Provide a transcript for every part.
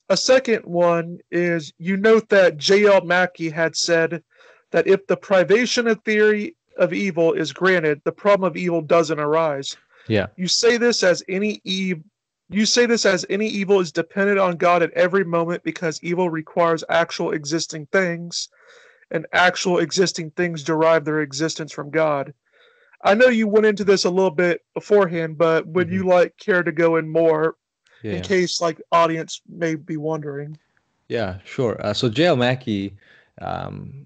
A second one is you note that J.L. Mackie had said that if the privation of theory of evil is granted, the problem of evil doesn't arise. Yeah. You say this as you say this as any evil is dependent on God at every moment because evil requires actual existing things, and actual existing things derive their existence from God. I know you went into this a little bit beforehand, but would Hmm. you like care to go in more Yeah. in Yeah. case like audience may be wondering? Yeah. Sure. So J.L. Mackie, um,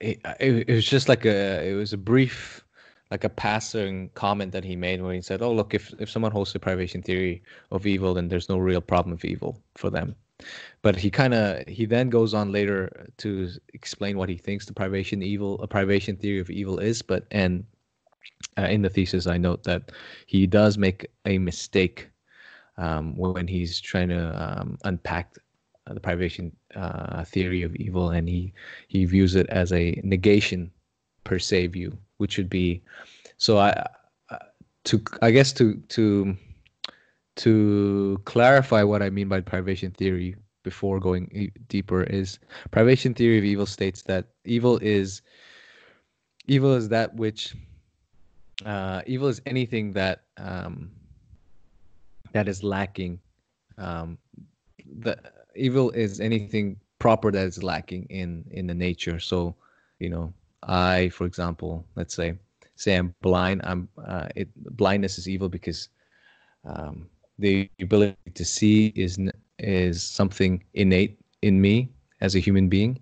it was just like it was a brief, like a passing comment that he made where he said, "Oh, look, if someone holds the privation theory of evil, then there's no real problem of evil for them." But he then goes on later to explain what he thinks the privation theory of evil is. But and in the thesis, I note that he does make a mistake when he's trying to unpack the privation theory of evil, and he views it as a negation per se view, which would be so. I guess to clarify what I mean by privation theory before going deeper is privation theory of evil states that evil is that which evil is anything that that is lacking. Um, the evil is anything proper that is lacking in the nature. So, you know, I, for example, let's say I'm blind. Blindness is evil because the ability to see is something innate in me as a human being,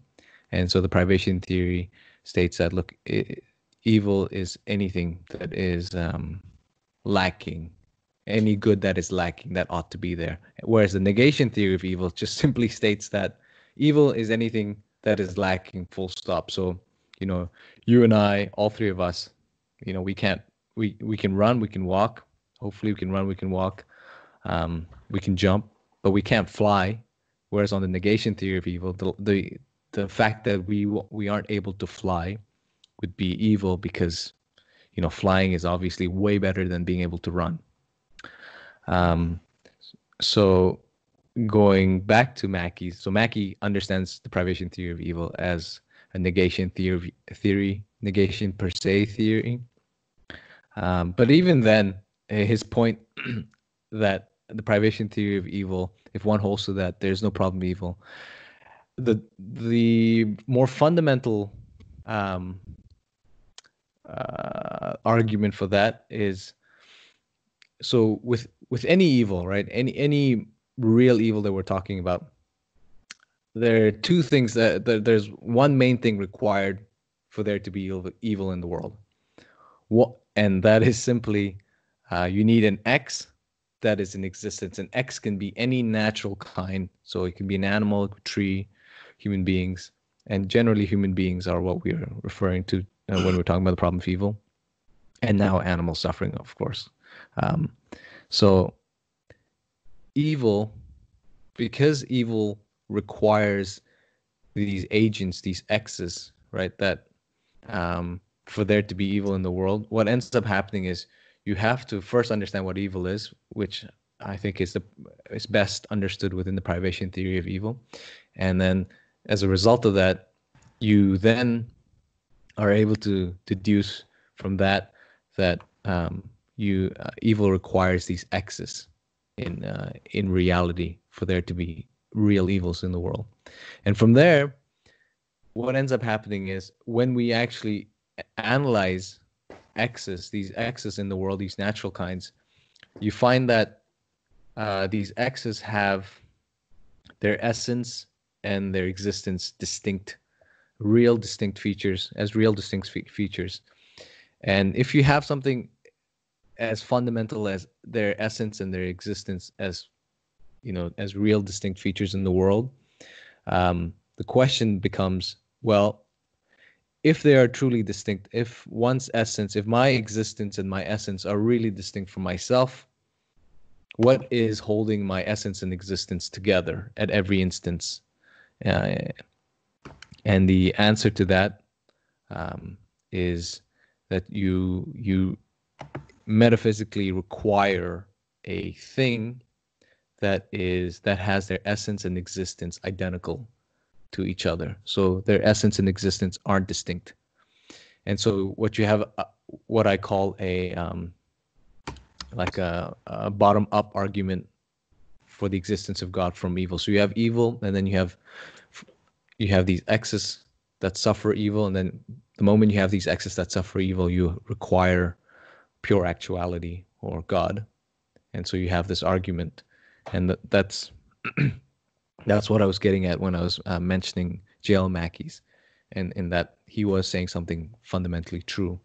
and so the privation theory states that look, evil is anything that is lacking, any good that is lacking that ought to be there. Whereas the negation theory of evil just simply states that evil is anything that is lacking, full stop. So, you know, you and I, all three of us, we can run, we can walk. Hopefully, we can run, we can walk, we can jump, but we can't fly. Whereas on the negation theory of evil, the fact that we aren't able to fly would be evil because flying is obviously way better than being able to run. Um, so going back to Mackey, so Mackey understands the privation theory of evil as a negation theory, negation per se theory. But even then, his point that the privation theory of evil, if one holds to that, there's no problem of evil. The more fundamental um, argument for that is so with any evil, right? Any real evil that we're talking about, there are two things that there's one main thing required for there to be evil in the world. What and that is simply you need an X that is in existence. An X can be any natural kind, so it can be an animal, a tree, human beings, and generally human beings are what we're referring to when we're talking about the problem of evil, and now animal suffering, of course. Um, so evil, because evil requires these agents, these X's, right? That for there to be evil in the world, what ends up happening is you have to first understand what evil is, which I think is best understood within the privation theory of evil, and then as a result of that, you then are able to deduce from that you evil requires these X's in reality for there to be real evils in the world, and from there, what ends up happening is when we actually analyze these X's in the world, these natural kinds, you find that these X's have their essence and their existence distinct, real distinct features, as real distinct features. And if you have something as fundamental as their essence and their existence as as real distinct features in the world, the question becomes, well, if they are truly distinct, if one's essence, if my existence and my essence are really distinct from myself, what is holding my essence and existence together at every instance? Uh, and the answer to that is that you metaphysically require a thing that has their essence and existence identical to each other. So their essence and existence aren't distinct. And so what you have, what I call a bottom up argument for the existence of God from evil. So you have evil, and then you have these X's that suffer evil, and then the moment you have these X's that suffer evil, you require pure actuality or God. And so you have this argument, and that's what I was getting at when I was mentioning J.L. Mackey's, and in that he was saying something fundamentally true.